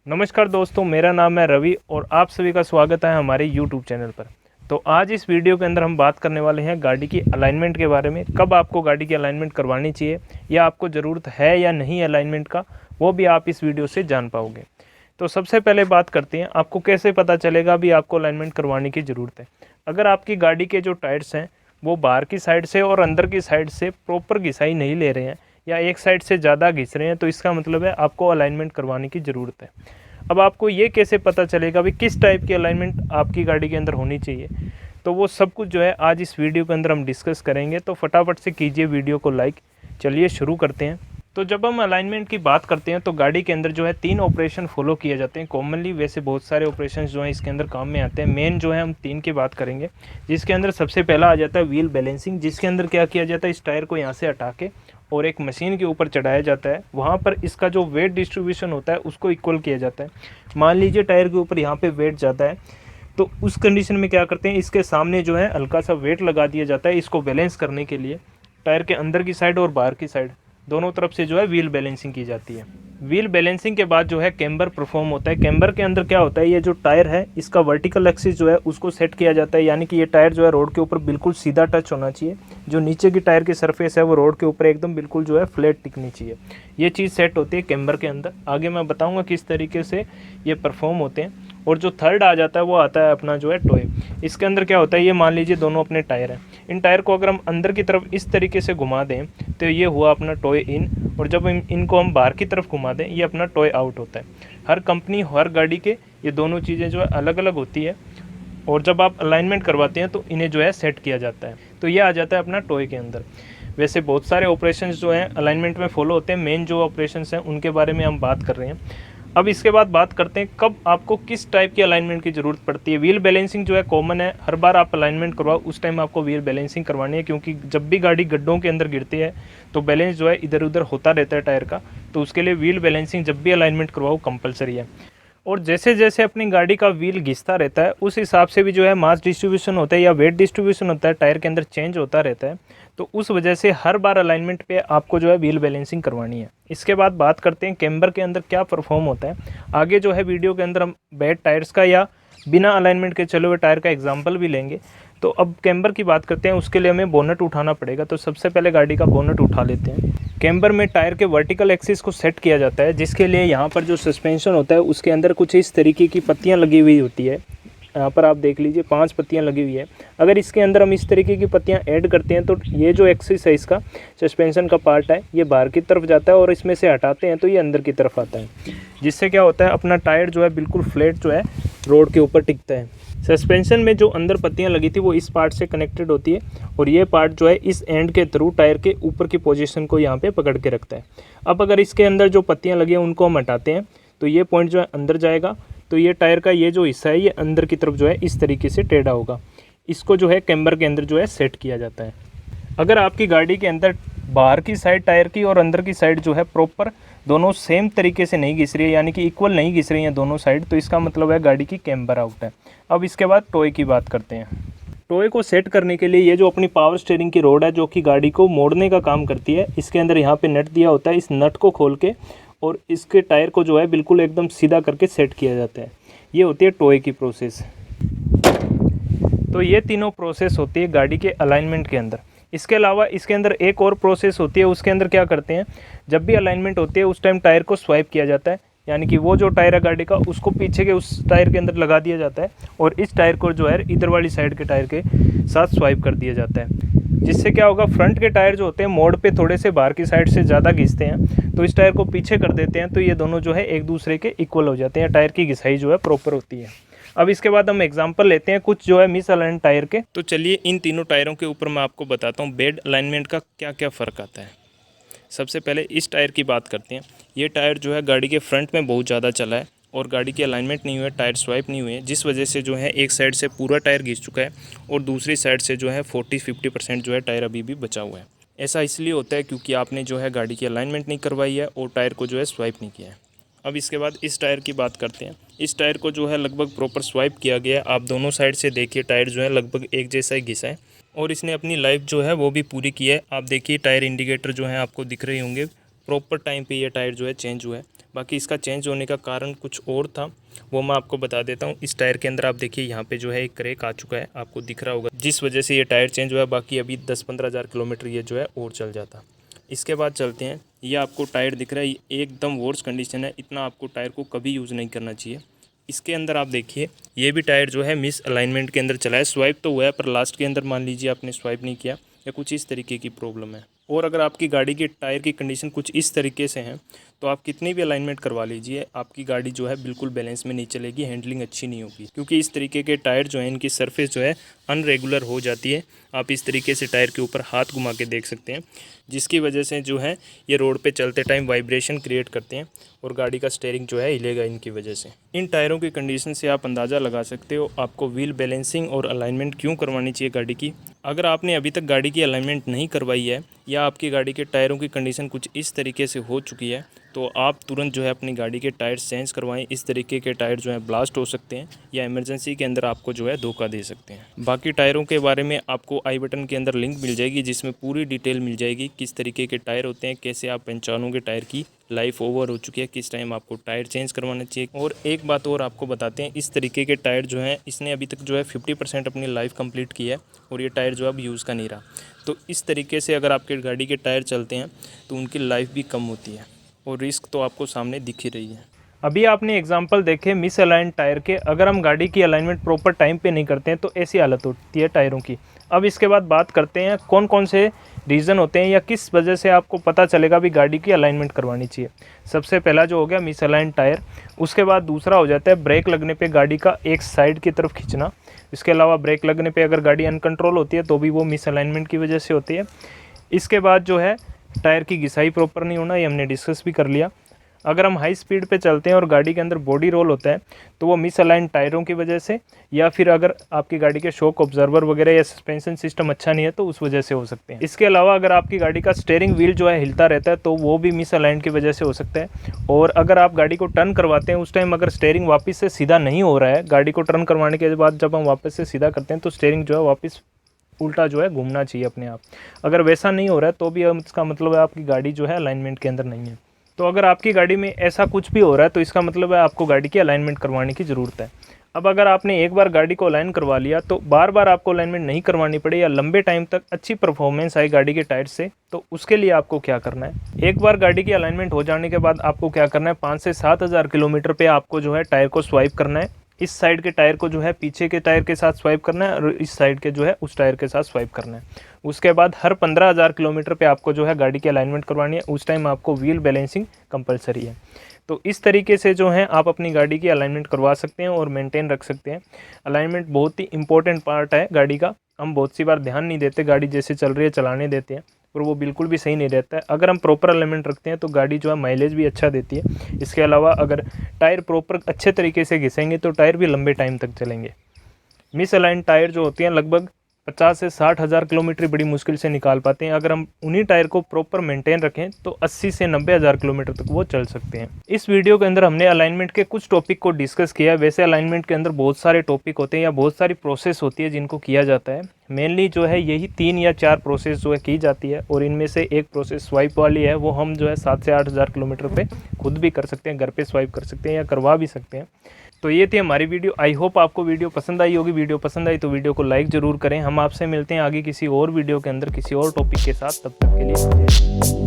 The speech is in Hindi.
नमस्कार दोस्तों, मेरा नाम है रवि और आप सभी का स्वागत है हमारे YouTube चैनल पर। तो आज इस वीडियो के अंदर हम बात करने वाले हैं गाड़ी की अलाइनमेंट के बारे में। कब आपको गाड़ी की अलाइनमेंट करवानी चाहिए या आपको ज़रूरत है या नहीं अलाइनमेंट का, वो भी आप इस वीडियो से जान पाओगे। तो सबसे पहले बात करते हैं, आपको कैसे पता चलेगा भी आपको अलाइनमेंट करवाने की ज़रूरत है। अगर आपकी गाड़ी के जो टायर्स हैं वो बाहर की साइड से और अंदर की साइड से प्रॉपर घिसाई नहीं ले रहे हैं या एक साइड से ज़्यादा घिस रहे हैं, तो इसका मतलब है आपको अलाइनमेंट करवाने की ज़रूरत है। अब आपको ये कैसे पता चलेगा भी किस टाइप की अलाइनमेंट आपकी गाड़ी के अंदर होनी चाहिए, तो वो सब कुछ जो है आज इस वीडियो के अंदर हम डिस्कस करेंगे। तो फटाफट से कीजिए वीडियो को लाइक। चलिए शुरू करते हैं। तो जब हम अलाइनमेंट की बात करते हैं तो गाड़ी के अंदर जो है 3 ऑपरेशन फॉलो किए जाते हैं कॉमनली। वैसे बहुत सारे ऑपरेशंस जो हैं इसके अंदर काम में आते हैं, मेन जो है हम 3 की बात करेंगे। जिसके अंदर सबसे पहला आ जाता है व्हील बैलेंसिंग, जिसके अंदर क्या किया जाता है, इस टायर को यहाँ से हटा के और एक मशीन के ऊपर चढ़ाया जाता है। वहाँ पर इसका जो वेट डिस्ट्रीब्यूशन होता है उसको इक्वल किया जाता है। मान लीजिए टायर के ऊपर यहाँ पे वेट ज़्यादा है, तो उस कंडीशन में क्या करते हैं, इसके सामने जो है हल्का सा वेट लगा दिया जाता है इसको बैलेंस करने के लिए। टायर के अंदर की साइड और बाहर की साइड दोनों तरफ से जो है व्हील बैलेंसिंग की जाती है। व्हील बैलेंसिंग के बाद जो है कैम्बर परफॉर्म होता है। कैम्बर के अंदर क्या होता है, ये जो टायर है इसका वर्टिकल एक्सिस जो है उसको सेट किया जाता है, यानी कि ये टायर जो है रोड के ऊपर बिल्कुल सीधा टच होना चाहिए। जो नीचे की टायर की सरफेस है वो रोड के ऊपर एकदम बिल्कुल जो है फ्लैट टिकनी चाहिए। ये चीज़ सेट होती है कैम्बर के अंदर। आगे मैं बताऊँगा किस तरीके से ये परफॉर्म होते हैं। और जो थर्ड आ जाता है वो आता है अपना जो है टॉय। इसके अंदर क्या होता है, ये मान लीजिए दोनों अपने टायर हैं। इन टायर को अगर हम अंदर की तरफ इस तरीके से घुमा दें तो ये हुआ अपना टॉय इन, और जब इनको हम बाहर की तरफ घुमा दें ये अपना टॉय आउट होता है। हर कंपनी हर गाड़ी के ये दोनों चीज़ें जो है अलग अलग होती है, और जब आप अलाइनमेंट करवाते हैं तो इन्हें जो है सेट किया जाता है। तो ये आ जाता है अपना टॉय के अंदर। वैसे बहुत सारे ऑपरेशंस जो हैं अलाइनमेंट में फॉलो होते हैं। मेन जो ऑपरेशंस हैं उनके बारे में हम बात कर रहे हैं। अब इसके बाद बात करते हैं कब आपको किस टाइप की अलाइनमेंट की ज़रूरत पड़ती है। व्हील बैलेंसिंग जो है कॉमन है, हर बार आप अलाइनमेंट करवाओ उस टाइम आपको व्हील बैलेंसिंग करवानी है, क्योंकि जब भी गाड़ी गड्ढों के अंदर गिरती है तो बैलेंस जो है इधर उधर होता रहता है टायर का। तो उसके लिए व्हील बैलेंसिंग जब भी अलाइनमेंट करवाओ कंपलसरी है। और जैसे जैसे अपनी गाड़ी का व्हील घिसता रहता है उस हिसाब से भी जो है मास डिस्ट्रीब्यूशन होता है या वेट डिस्ट्रीब्यूशन होता है टायर के अंदर चेंज होता रहता है। तो उस वजह से हर बार अलाइनमेंट पे आपको जो है व्हील बैलेंसिंग करवानी है। इसके बाद बात करते हैं कैम्बर के अंदर क्या परफॉर्म होता है। आगे जो है वीडियो के अंदर हम बैड टायर्स का या बिना अलाइनमेंट के चले हुए टायर का एग्जाम्पल भी लेंगे। तो अब कैम्बर की बात करते हैं, उसके लिए हमें बोनट उठाना पड़ेगा। तो सबसे पहले गाड़ी का बोनट उठा लेते हैं। कैम्बर में टायर के वर्टिकल एक्सिस को सेट किया जाता है, जिसके लिए यहाँ पर जो सस्पेंशन होता है उसके अंदर कुछ इस तरीके की पत्तियाँ लगी हुई होती है। यहाँ पर आप देख लीजिए 5 पत्तियाँ लगी हुई है। अगर इसके अंदर हम इस तरीके की पत्तियाँ ऐड करते हैं तो ये जो एक्सिस है इसका सस्पेंशन का पार्ट है ये बाहर की तरफ जाता है, और इसमें से हटाते हैं तो ये अंदर की तरफ आता है। जिससे क्या होता है, अपना टायर जो है बिल्कुल फ्लैट जो है रोड के ऊपर टिकता है। सस्पेंशन में जो अंदर पत्तियां लगी थी वो इस पार्ट से कनेक्टेड होती है, और ये पार्ट जो है इस एंड के थ्रू टायर के ऊपर की पोजीशन को यहाँ पे पकड़ के रखता है। अब अगर इसके अंदर जो पत्तियां लगी हैं उनको हम हटाते हैं तो ये पॉइंट जो है अंदर जाएगा। तो ये टायर का ये जो हिस्सा है ये अंदर की तरफ जो है इस तरीके से टेढ़ा होगा। इसको जो है कैम्बर के अंदर जो है सेट किया जाता है। अगर आपकी गाड़ी के अंदर बाहर की साइड टायर की और अंदर की साइड जो है प्रॉपर दोनों सेम तरीके से नहीं घिस रही है, यानी कि इक्वल नहीं घिस रही हैं दोनों साइड, तो इसका मतलब है गाड़ी की कैम्बर आउट है। अब इसके बाद टॉय की बात करते हैं। टॉय को सेट करने के लिए ये जो अपनी पावर स्टीयरिंग की रोड है जो कि गाड़ी को मोड़ने का काम करती है, इसके अंदर यहाँ पे नट दिया होता है। इस नट को खोल के और इसके टायर को जो है बिल्कुल एकदम सीधा करके सेट किया जाता है। ये होती है टॉय की प्रोसेस। तो ये तीनों प्रोसेस होती है गाड़ी के अलाइनमेंट के अंदर। इसके अलावा इसके अंदर एक और प्रोसेस होती है। उसके अंदर क्या करते हैं, जब भी अलाइनमेंट होती है उस टाइम टायर को स्वाइप किया जाता है, यानी कि वो जो टायर है गाड़ी का उसको पीछे के उस टायर के अंदर लगा दिया जाता है, और इस टायर को जो है इधर वाली साइड के टायर के साथ स्वाइप कर दिया जाता है। जिससे क्या होगा, फ्रंट के टायर जो होते हैं मोड़ पे थोड़े से बाहर की साइड से ज़्यादा घिसते हैं, तो इस टायर को पीछे कर देते हैं, तो ये दोनों जो है एक दूसरे के इक्वल हो जाते हैं। टायर की घिसाई जो है प्रॉपर होती है। अब इसके बाद हम एग्जांपल लेते हैं कुछ जो है मिस अलाइन टायर के। तो चलिए इन तीनों टायरों के ऊपर मैं आपको बताता हूँ बेड अलाइनमेंट का क्या क्या फ़र्क आता है। सबसे पहले इस टायर की बात करते हैं। ये टायर जो है गाड़ी के फ्रंट में बहुत ज़्यादा चला है और गाड़ी की अलाइनमेंट नहीं हुआ है, टायर स्वाइप नहीं हुए हैं, जिस वजह से जो है एक साइड से पूरा टायर घिस चुका है और दूसरी साइड से जो है 40-50% जो है टायर अभी भी बचा हुआ है। ऐसा इसलिए होता है क्योंकि आपने जो है गाड़ी की अलाइनमेंट नहीं करवाई है और टायर को जो है स्वाइप नहीं किया है। अब इसके बाद इस टायर की बात करते हैं। इस टायर को जो है लगभग प्रॉपर स्वाइप किया गया है। आप दोनों साइड से देखिए टायर जो है लगभग एक जैसा ही घिसा है और इसने अपनी लाइफ जो है वो भी पूरी की है। आप देखिए टायर इंडिकेटर जो है आपको दिख रहे होंगे, प्रॉपर टाइम पे ये टायर जो है चेंज हुआ है। बाकी इसका चेंज होने का कारण कुछ और था, वो मैं आपको बता देता हूँ। इस टायर के अंदर आप देखिए यहाँ पे जो है एक क्रैक आ चुका है, आपको दिख रहा होगा, जिस वजह से ये टायर चेंज हुआ है। बाकी अभी 10-15 हज़ार किलोमीटर ये जो है और चल जाता। इसके बाद चलते हैं, ये आपको टायर दिख रहा है, एकदम वर्स्ट कंडीशन है। इतना आपको टायर को कभी यूज़ नहीं करना चाहिए। इसके अंदर आप देखिए, ये भी टायर जो है मिस अलाइनमेंट के अंदर चला है। स्वाइप तो हुआ है, पर लास्ट के अंदर मान लीजिए आपने स्वाइप नहीं किया या कुछ इस तरीके की प्रॉब्लम है। और अगर आपकी गाड़ी के टायर की कंडीशन कुछ इस तरीके से है, तो आप कितनी भी अलाइनमेंट करवा लीजिए, आपकी गाड़ी जो है बिल्कुल बैलेंस में नहीं चलेगी, हैंडलिंग अच्छी नहीं होगी। क्योंकि इस तरीके के टायर जो है, इनकी सरफेस जो है अनरेगुलर हो जाती है। आप इस तरीके से टायर के ऊपर हाथ घुमा के देख सकते हैं, जिसकी वजह से जो है ये रोड पे चलते टाइम वाइब्रेशन क्रिएट करते हैं और गाड़ी का स्टीयरिंग जो है हिलेगा इनकी वजह से। इन टायरों की कंडीशन से आप अंदाज़ा लगा सकते हो आपको व्हील बैलेंसिंग और अलाइनमेंट क्यों करवानी चाहिए गाड़ी की। अगर आपने अभी तक गाड़ी की अलाइनमेंट नहीं करवाई है या आपकी गाड़ी के टायरों की कंडीशन कुछ इस तरीके से हो चुकी है, तो आप तुरंत जो है अपनी गाड़ी के टायर चेंज करवाएं। इस तरीके के टायर जो है ब्लास्ट हो सकते हैं या इमरजेंसी के अंदर आपको जो है धोखा दे सकते हैं। बाकी टायरों के बारे में आपको आई बटन के अंदर लिंक मिल जाएगी, जिसमें पूरी डिटेल मिल जाएगी, किस तरीके के टायर होते हैं, कैसे आप पहचानोगे टायर की लाइफ ओवर हो चुकी है, किस टाइम आपको टायर चेंज करवाना चाहिए। और एक बात और आपको बताते हैं, इस तरीके के टायर जो हैं, इसने अभी तक जो है 50% अपनी लाइफ कंप्लीट की है और ये टायर जो अब यूज़ का नहीं रहा। तो इस तरीके से अगर आपके गाड़ी के टायर चलते हैं तो उनकी लाइफ भी कम होती है और रिस्क तो आपको सामने दिख ही रही है। अभी आपने एग्जांपल देखे मिस अलाइन टायर के। अगर हम गाड़ी की अलाइनमेंट प्रॉपर टाइम पे नहीं करते हैं तो ऐसी हालत होती है टायरों की। अब इसके बाद बात करते हैं कौन कौन से रीज़न होते हैं या किस वजह से आपको पता चलेगा भी गाड़ी की अलाइनमेंट करवानी चाहिए। सबसे पहला जो हो गया मिस अलाइन टायर। उसके बाद दूसरा हो जाता है ब्रेक लगने पे गाड़ी का एक साइड की तरफ खींचना। इसके अलावा ब्रेक लगने पे अगर गाड़ी अनकंट्रोल होती है तो भी वो मिस अलाइनमेंट की वजह से होती है। इसके बाद जो है टायर की घिसाई प्रॉपर नहीं होना, ये हमने डिस्कस भी कर लिया। अगर हम हाई स्पीड पे चलते हैं और गाड़ी के अंदर बॉडी रोल होता है तो वो मिस अलाइन टायरों की वजह से, या फिर अगर आपकी गाड़ी के शॉक ऑब्जर्वर वगैरह या सस्पेंशन सिस्टम अच्छा नहीं है तो उस वजह से हो सकते हैं। इसके अलावा अगर आपकी गाड़ी का स्टीयरिंग व्हील जो है हिलता रहता है तो वो भी मिस अलाइन की वजह से हो सकता है। और अगर आप गाड़ी को टर्न करवाते हैं उस टाइम अगर स्टीयरिंग वापस से सीधा नहीं हो रहा है, गाड़ी को टर्न करवाने के बाद जब हम वापस से सीधा करते हैं तो स्टीयरिंग जो है वापस उल्टा जो है घूमना चाहिए अपने आप। अगर वैसा नहीं हो रहा है तो भी इसका मतलब है आपकी गाड़ी जो है अलाइनमेंट के अंदर नहीं है। तो अगर आपकी गाड़ी में ऐसा कुछ भी हो रहा है तो इसका मतलब है आपको गाड़ी की अलाइनमेंट करवाने की ज़रूरत है। अब अगर आपने एक बार गाड़ी को अलाइन करवा लिया तो बार बार आपको अलाइनमेंट नहीं करवानी पड़े या लंबे टाइम तक अच्छी परफॉर्मेंस आए गाड़ी के टायर से, तो उसके लिए आपको क्या करना है। एक बार गाड़ी की अलाइनमेंट हो जाने के बाद आपको क्या करना है, 5 से 7 हज़ार किलोमीटर पे आपको जो है टायर को स्वाइप करना है। इस साइड के टायर को जो है पीछे के टायर के साथ स्वाइप करना है और इस साइड के जो है उस टायर के साथ स्वाइप करना है। उसके बाद हर 15,000 किलोमीटर पे आपको जो है गाड़ी की अलाइनमेंट करवानी है। उस टाइम आपको व्हील बैलेंसिंग कंपलसरी है। तो इस तरीके से जो है आप अपनी गाड़ी की अलाइनमेंट करवा सकते हैं और मेंटेन रख सकते हैं। अलाइनमेंट बहुत ही इंपॉर्टेंट पार्ट है गाड़ी का। हम बहुत सी बार ध्यान नहीं देते, गाड़ी जैसे चल रही है चलाने देते हैं, पर वो बिल्कुल भी सही नहीं रहता है। अगर हम प्रॉपर अलाइनमेंट रखते हैं तो गाड़ी जो है माइलेज भी अच्छा देती है। इसके अलावा अगर टायर प्रॉपर अच्छे तरीके से घिसेंगे तो टायर भी लंबे टाइम तक चलेंगे। मिस अलाइन टायर जो होती हैं लगभग 50 से 60 हज़ार किलोमीटर बड़ी मुश्किल से निकाल पाते हैं। अगर हम उन्हीं टायर को प्रॉपर मेंटेन रखें तो 80 से 90 हज़ार किलोमीटर तक वो चल सकते हैं। इस वीडियो के अंदर हमने अलाइनमेंट के कुछ टॉपिक को डिस्कस किया है। वैसे अलाइनमेंट के अंदर बहुत सारे टॉपिक होते हैं या बहुत सारी प्रोसेस होती है जिनको किया जाता है। मेनली जो है यही 3 या 4 प्रोसेस जो है की जाती है और इनमें से एक प्रोसेस स्वाइप वाली है। वो हम जो है 7 से 8 हज़ार किलोमीटर पे खुद भी कर सकते हैं, घर पे स्वाइप कर सकते हैं या करवा भी सकते हैं। तो ये थी हमारी वीडियो। आई होप आपको वीडियो पसंद आई होगी। वीडियो पसंद आई तो वीडियो को लाइक ज़रूर करें। हम आपसे मिलते हैं आगे किसी और वीडियो के अंदर किसी और टॉपिक के साथ। तब तक के लिए